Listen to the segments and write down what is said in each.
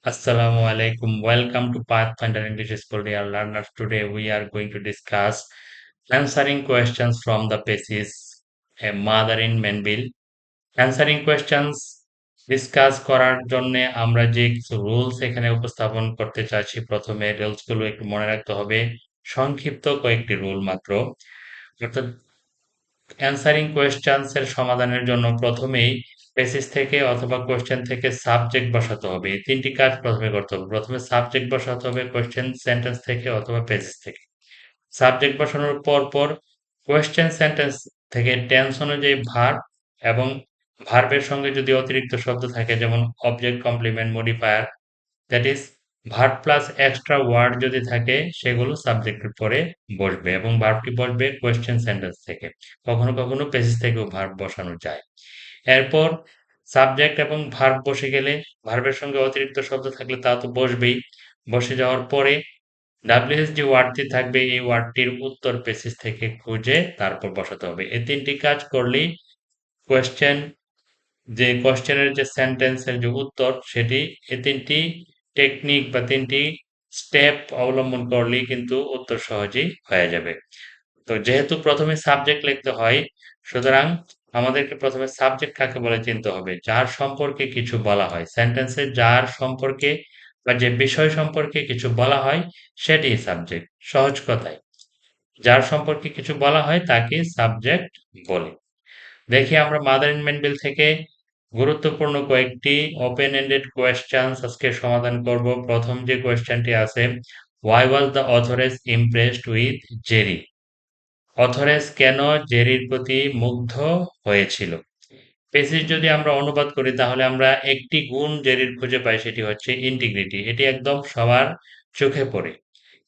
Assalamu alaikum. Welcome to Pathfinder English School, dear learners. Today we are going to discuss answering questions from the PACES, a mother in Manville. Answering questions discuss করার জন্য আমরা যে কিছু rules এখানে উপস্থাপন করতে চাচ্ছি প্রথমে রুলসগুলো একটু মনে রাখতে হবে সংক্ষিপ্ত কয়েকটি রুল মাত্র অর্থাৎ অ্যানসারিং কোয়েশ্চেন্স এর সমাধানের জন্য প্রথমেই বেসিস থেকে অথবা কোয়েশ্চেন থেকে সাবজেক্ট বসাতে হবে এই তিনটি কাজ প্রথমে করতে হবে প্রথমে সাবজেক্ট বসাতে হবে কোয়েশ্চেন সেন্টেন্স থেকে অথবা পেজেস থেকে সাবজেক্ট বসানোর পর কোয়েশ্চেন সেন্টেন্স থেকে টেন্স অনুযায়ী ভার্ব এবং ভার্বের সঙ্গে যদি অতিরিক্ত শব্দ থাকে যেমন object complement modifier that is verb plus extra word যদি থাকে সেগুলো সাবজেক্টের পরে বসবে এবং ভার্বটি বসবে কোয়েশ্চেন সেন্টেন্স থেকে কখনো কখনো পেসিস থেকেও ভার্ব বসানো যায় এরপর সাবজেক্ট এবং ভার্ব বসে গেলে ভার্বের সঙ্গে অতিরিক্ত শব্দ থাকলে তা তো বসবেই বসে যাওয়ার পরে ডাব্লিউএস যে ওয়ার্ডটি থাকবে এই ওয়ার্ডটির উত্তর পেসিস থেকে খুঁজে তারপর বসাতে হবে এই তিনটি কাজ করলেই কোয়েশ্চেন যে কোয়েশ্চেনের যে সেন্টেন্সের যে উত্তর সেটি এই তিনটি টেকনিক বা তিনটি স্টেপ অবলম্বন করলেই কিন্তু উত্তর সহজেই হয়ে যাবে তো যেহেতু প্রথমে সাবজেক্ট লিখতে হয় সুতরাং আমাদেরকে প্রথমে সাবজেক্ট কাকে বলে চিনতে হবে যার সম্পর্কে কিছু বলা হয় সেন্টেন্সে যার সম্পর্কে বা যে বিষয় সম্পর্কে কিছু বলা হয় সেটি সাবজেক্ট সহজ কথায় যার সম্পর্কে কিছু বলা হয় তাকে সাবজেক্ট বলে দেখি আমরা মাদার ইন মেনভিল থেকে গুরুত্বপূর্ণ কয়েকটি ওপেন এন্ডেড কোয়েশ্চেন্স আজকে সমাধান করব প্রথম যে কোয়েশ্চেনটি আছে why was the authoress impressed with Jerry অথরেস কেন জেরির প্রতি মুগ্ধ হয়েছিল পেসিস যদি আমরা অনুবাদ করি তাহলে আমরা একটি গুণ জেরির খুঁজে পাই সেটি হচ্ছে ইন্টিগ্রিটি এটি একদম সবার চোখে পড়ে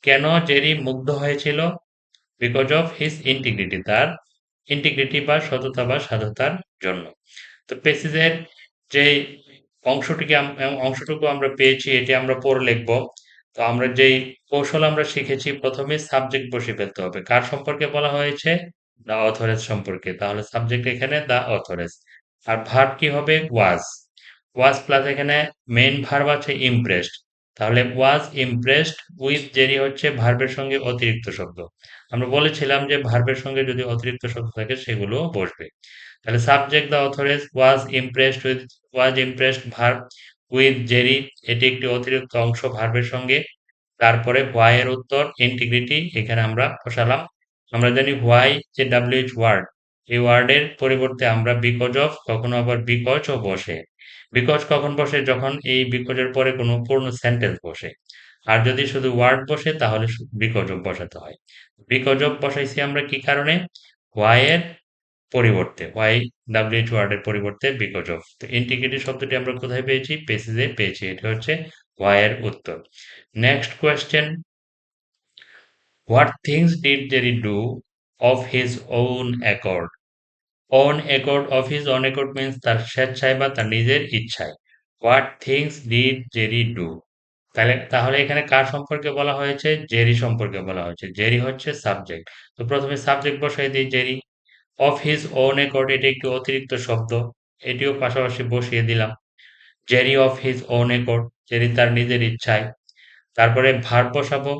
কেন জেরি মুগ্ধ হয়েছিল বিকজ অফ হিজ ইন্টিগ্রিটি তার ইন্টিগ্রিটি বা সততা বা সাধুতার জন্য তো পেসিসের যে অংশটুকু আমরা পেয়েছি এটি আমরা পরে লিখব তো আমরা যেই কৌশল আমরা শিখেছি প্রথমে সাবজেক্ট বসে ফেলতে হবে কার সম্পর্কে বলা হয়েছে দা অথরেস সম্পর্কে তাহলে সাবজেক্ট এখানে দা অথরেস আর ভার্ব কি হবে ওয়াজ প্লাস এখানে মেইন ভার্ব আছে ইমপ্রেসড তাহলে ওয়াজ ইমপ্রেসড উইথ জেরি হচ্ছে ভার্বের সঙ্গে অতিরিক্ত শব্দ আমরা বলেছিলাম যে ভার্বের সঙ্গে যদি অতিরিক্ত শব্দ থাকে সেগুলো বসবে তাহলে subject the authoress was impressed verb with Jerry এটি একটি অতিরিক্ত অংশ ভার্বের সঙ্গে তারপরে হোয়াই এর উত্তর ইন্টিগ্রিটি এখানে আমরা বসালাম আমরা জানি হোয়াই যে ডাব্লিউএইচ ওয়ার্ড এই ওয়ার্ডের পরিবর্তে আমরা বিকজ অফ কখনো আবার বিকজও বসে বিকজ কখন বসে যখন এই বিকজের পরে কোনো পূর্ণ সেন্টেন্স বসে আর যদি শুধু ওয়ার্ড বসে তাহলে বিকজ অফ বসাতে হয় বিকজ অফ বসাইছি আমরা কি কারণে হোয়াই এর পরিবর্তে হোয়াই ডাব্লিউএইচ ওয়ার্ডের পরিবর্তে বিকজ অফ তো ইন্টিগ্রিটি শব্দটি আমরা কোথায় পেয়েছি পেসিজে পেয়েছি এটা হচ্ছে হোয়াই এর উত্তর next question what things did Jerry do of his own accord own accord of his own accord means তার স্বেচ্ছায় বা তার নিজের ইচ্ছায় what things did Jerry do তাহলে এখানে কার সম্পর্কে বলা হয়েছে জেরি সম্পর্কে বলা হয়েছে জেরি হচ্ছে সাবজেক্ট তো প্রথমে সাবজেক্ট বসাই দিই Jerry of his own accord এটি একটি অতিরিক্ত শব্দ এটিও পাশাপাশি বসিয়ে দিলাম Jerry of his own accord Jerry তার নিজের ইচ্ছায় তারপরে ভার্ব বসাবো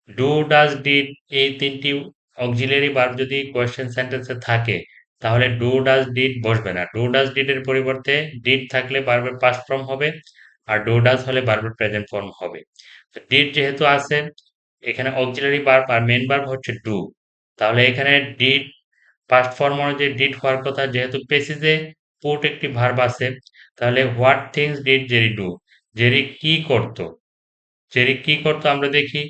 ডু ডাজ ডিড এই তিনটি অক্সিলারি ভার্ব যদি কোয়েশ্চেন সেন্টেন্সে থাকে তাহলে ডু ডাজ ডিড বসবে না ডু ডাজ ডিড এর পরিবর্তে ডিড থাকলে ভার্বের পাস্ট ফর্ম হবে আর ডু ডাজ হলে ভার্বের প্রেজেন্ট ফর্ম হবে তো ডিড যেহেতু আছে এখানে অক্সিলারি ভার্ব আর মেইন ভার্ব হচ্ছে ডু তাহলে এখানে ডিড পাস্ট ফর্ম অনুযায়ী ডিড হওয়ার কথা যেহেতু পেসিজে পুট একটি ভার্ব আছে তাহলে what things did Jerry do Jerry কি করত জেরি কি করত আমরা দেখি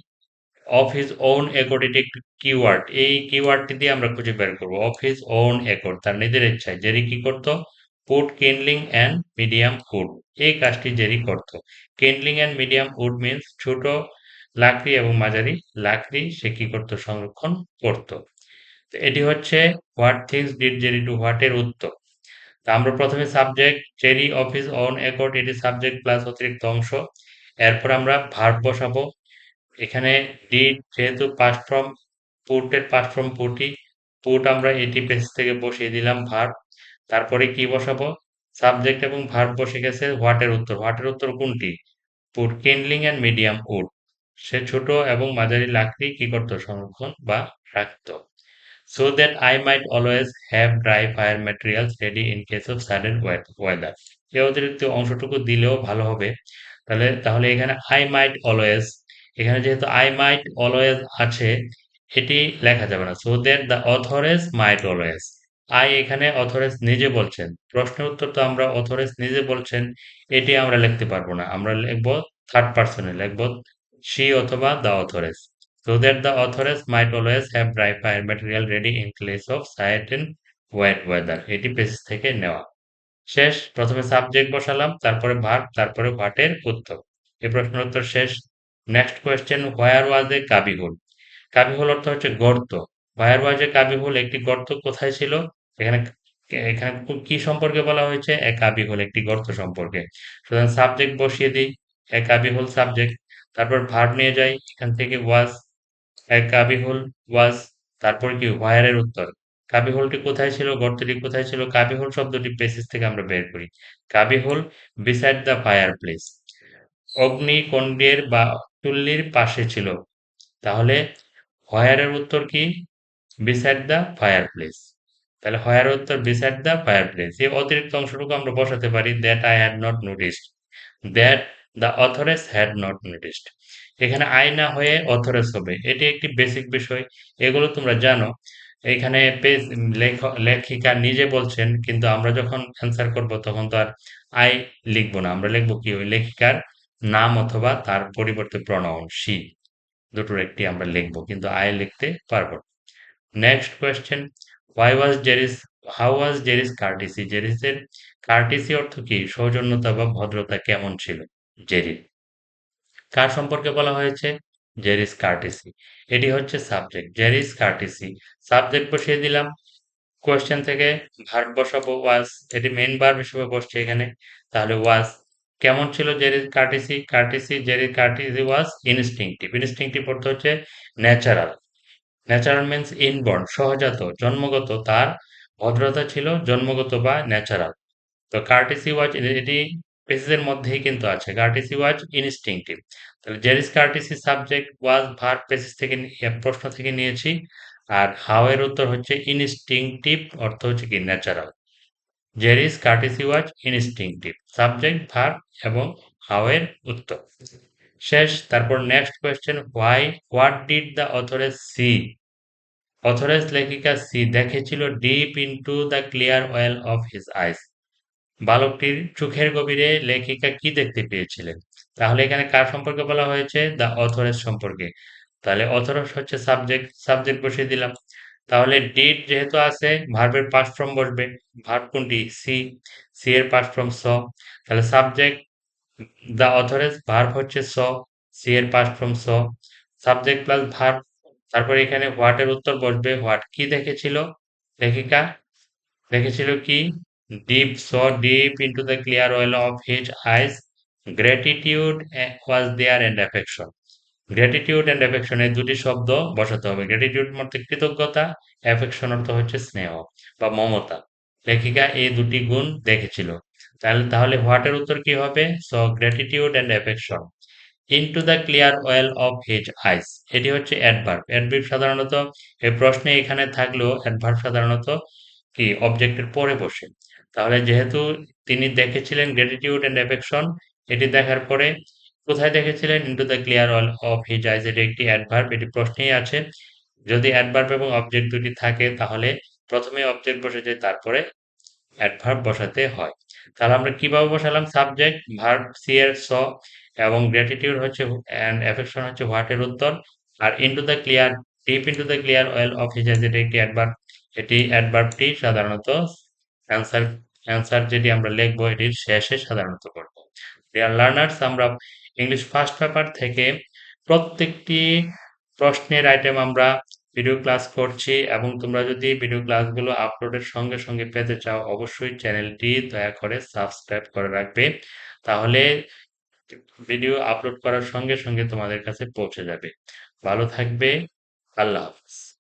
অফ হিজ ওন অ্যাকর্ড এটি একটি কিওয়ার্ড এই কিওয়ার্ডটি দিয়ে আমরা খুঁজে বের করবো অফ হিজ ওন অ্যাকর্ড তার নিজের ইচ্ছায় জেরি কি করত put kindling and medium wood এই কাজটি জেরি করত kindling and medium wood means ছোট লাকড়ি এবং মাঝারি লাকড়ি সে কি করত সংরক্ষণ করত তো এটি হচ্ছে what things did Jerry do what এর উত্তর তা আমরা প্রথমে subject Jerry of his own accord এটি সাবজেক্ট প্লাস অতিরিক্ত অংশ এরপর আমরা ভার্ব বসাবো এখানে ডিড যেহেতু পাস্ট ফর্ম পুটের পাস্ট ফর্ম পুটি পুট আমরা এটি পেজ থেকে বসিয়ে দিলাম ভার্ব তারপরে কি বসাবো সাবজেক্ট এবং ভার্ব বসে গেছে হোয়াটের উত্তর কোনটি পুট কিন্ডলিং অ্যান্ড মিডিয়াম উড। সে ছোট এবং মাঝারি লাকড়ি কি করত? সংরক্ষণ বা রাখত। So that I might always have dry fire materials ready in case of sudden weather. এই অতিরিক্ত অংশটুকু দিলেও ভালো হবে। তাহলে এখানে I might always, এখানে যেহেতু I might always আছে, এটি লেখা যাবে না। So that the authoress might always. I এখানে authoress নিজে বলছেন। প্রশ্নের উত্তর তো আমরা authoress নিজে বলছেন, এটি আমরা লিখতে পারবো না। আমরা লিখব থার্ড পারসনে, লিখব she অথবা the authoress. So that the authoress might always have dry fire material ready in case of certain wet weather. এটি পেজ থেকে নেওয়া। শেষ, প্রথমে সাবজেক্ট বসালাম, তারপরে ভার্ব, তারপরে হোয়াটের উত্তর। এই প্রশ্নের উত্তর শেষ। নেক্সট কোয়েশ্চেন, হোয়ার ওয়াজ এ কাবিহুল? কাবিহুল অর্থ হচ্ছে গর্ত। হোয়ার ওয়াজ এ কাবিহুল, একটি গর্ত কোথায় ছিল? এখানে এখানে কি সম্পর্কে বলা হয়েছে? এ কাবিহুল, একটি গর্ত সম্পর্কে। সুতরাং সাবজেক্ট বসিয়ে দিই, এ কাবিহুল সাবজেক্ট, তারপর ভার্ব নিয়ে যাই, এখান থেকে ওয়াজ, এক কাবিহুল ওয়াজ, তারপর কি হোয়ার এর উত্তর। কাবিহুলটি কোথায় ছিল? গর্তটি কোথায় ছিল? কাবিহুল শব্দটি বেসিস থেকে আমরা বের করি। কাবিহুল বিসাইড দ্য ফায়ার প্লেস, অগ্নিকুণ্ডের বা চুল্লির পাশে ছিল। তাহলে হোয়ার এর উত্তর কি? Beside the fire place. তাহলে হোয়ার এর উত্তর বিসাইড দ্য ফায়ার প্লেস। এই অতিরিক্ত অংশটুকু আমরা বসাতে পারি that I had not noticed, that the authoress had not noticed. এখানে আই না হয়ে অথরেস হবে, এটি একটি বেসিক বিষয়, এগুলো তোমরা জানো। এখানে লেখিকা নিজে বলছেন, কিন্তু আমরা যখন অ্যান্সার করব তখন তো আর আই লিখবো না, আমরা লিখবো কি ওই লেখিকার নাম অথবা তার পরিবর্তে প্রনাউন শি, দুটোর একটি আমরা লিখবো, কিন্তু আই লিখতে পারবো না। Next question, how was Jerry's courtesy? জেরিসের কার্টিসি অর্থ কি? সৌজন্যতা বা ভদ্রতা কেমন ছিল জেরির? কার সম্পর্কে বলা হয়েছে? জেরিস কার্টিসি। এটি হচ্ছে সাবজেক্ট, জেরিস কার্টিসি। সাবজেক্ট বসিয়ে দিলাম, কোয়েশ্চেন থেকে ভার্ব বসাবো ওয়াজ, এটি মেইন ভার্ব হিসেবে বসছে এখানে। তাহলে ওয়াজ, কেমন ছিল জেরিস কার্টিসি? জেরিস কার্টিসি ওয়াজ ইনস্টিংক্টিভ। ইনস্টিংক্টিভ অর্থ হচ্ছে ন্যাচারাল। ন্যাচারাল মিন্স ইনবর্ন, সহজাত, জন্মগত। তার ভদ্রতা ছিল জন্মগত বা ন্যাচারাল। তো কার্টেসি ওয়াজ, এটি পেসেজের মধ্যেই কিন্তু আছে, কার্টেসি ওয়াজ ইনস্টিংক্টিভ। তাহলে জেরিস কার্টেসি সাবজেক্ট, ওয়াজ ভার্ব, পেসেজ থেকে প্রশ্ন থেকে নিয়েছি। আর হাউ এর উত্তর হচ্ছে ইনস্টিংক্টিভ, অর্থ হচ্ছে কি natural. Jerry's courtesy was instinctive, subject verb এবং হাউ এর উত্তর শেষ। তারপর next question, what did the authoress see? Authoress লেখিকা সি দেখেছিল deep into the clear well of his eyes. বালকটির চোখের গভীরে লেখিকা কি দেখতে পেয়েছিলেন? তাহলে এখানে কার সম্পর্কে বলা হয়েছে? দ্য অথরেস সম্পর্কে। তাহলে অথরেস হচ্ছে সাবজেক্ট, সাবজেক্ট বসিয়ে দিলাম। তাহলে ডিড যেহেতু আছে, ভার্বের পাস্ট ফর্ম বসবে। ভার্ব কোনটি? সি। সি এর পাস্ট ফর্ম স। তাহলে সাবজেক্ট দ্য অথরেস, ভার্ব হচ্ছে স, সি এর পাস্ট ফর্ম স, সাবজেক্ট প্লাস ভার্ব। তারপরে এখানে হোয়াট এর উত্তর বসবে। হোয়াট কি দেখেছিল লেখিকা? দেখেছিল কি? Deep, saw deep into the clear well of his eyes, gratitude was there and affection. Gratitude and affection এই দুটি শব্দ বসাতে হবে। গ্র্যাটিটিউড মানে কৃতজ্ঞতা, অ্যাফেকশন অর্থ হচ্ছে স্নেহ বা মমতা। লেখিকা এই দুটি গুণ দেখেছিল। তাহলে হোয়াট এর উত্তর কি হবে? So gratitude and affection into the clear well of his eyes. এটি হচ্ছে অ্যাডভার্ব। অ্যাডভার্ব সাধারণত এই প্রশ্নে এখানে থাকলেও অ্যাডভার্ব সাধারণত কি অবজেক্টের পরে বসে। তাহলে যেহেতু তিনি দেখেছিলেন গ্র্যাটিটিউড এন্ড অ্যাফেকশন, এটি দেখার পরে কোথায় দেখেছিলেন? Into the clear well of his eyes, এটি একটি অ্যাডভার্ব, এটি প্রশ্নেই আছে। যদি অ্যাডভার্ব এবং অবজেক্ট দুটি থাকে তাহলে প্রথমে অবজেক্ট বসে যায়, তারপরে অ্যাডভার্ব বসাতে হয়। তাহলে আমরা কিভাবে বসালাম? সাবজেক্ট ভার্ব সি এর স, এবং গ্র্যাটিটিউড হচ্ছে এন্ড অ্যাফেকশন হচ্ছে হোয়াট এর উত্তর। আর into the clear, deep into the clear well of his eyes, এটা একটি অ্যাডভার্ব। এটি অ্যাডভার্বটি সাধারণত অ্যান্সার অ্যান্সার যেটি আমরা লিখবো এটির শেষে সাধারণত করব। ডিয়ার লার্নার্স, আমরা ইংলিশ ফার্স্ট পেপার থেকে প্রত্যেকটি প্রশ্নের আইটেম আমরা ভিডিও ক্লাস করছি, এবং তোমরা যদি ভিডিও ক্লাসগুলো আপলোডের সঙ্গে সঙ্গে পেতে চাও অবশ্যই চ্যানেলটি দয়া করে সাবস্ক্রাইব করে রাখবে, তাহলে ভিডিও আপলোড করার সঙ্গে সঙ্গে তোমাদের কাছে পৌঁছে যাবে। ভালো থাকবে। আল্লাহ হাফেজ।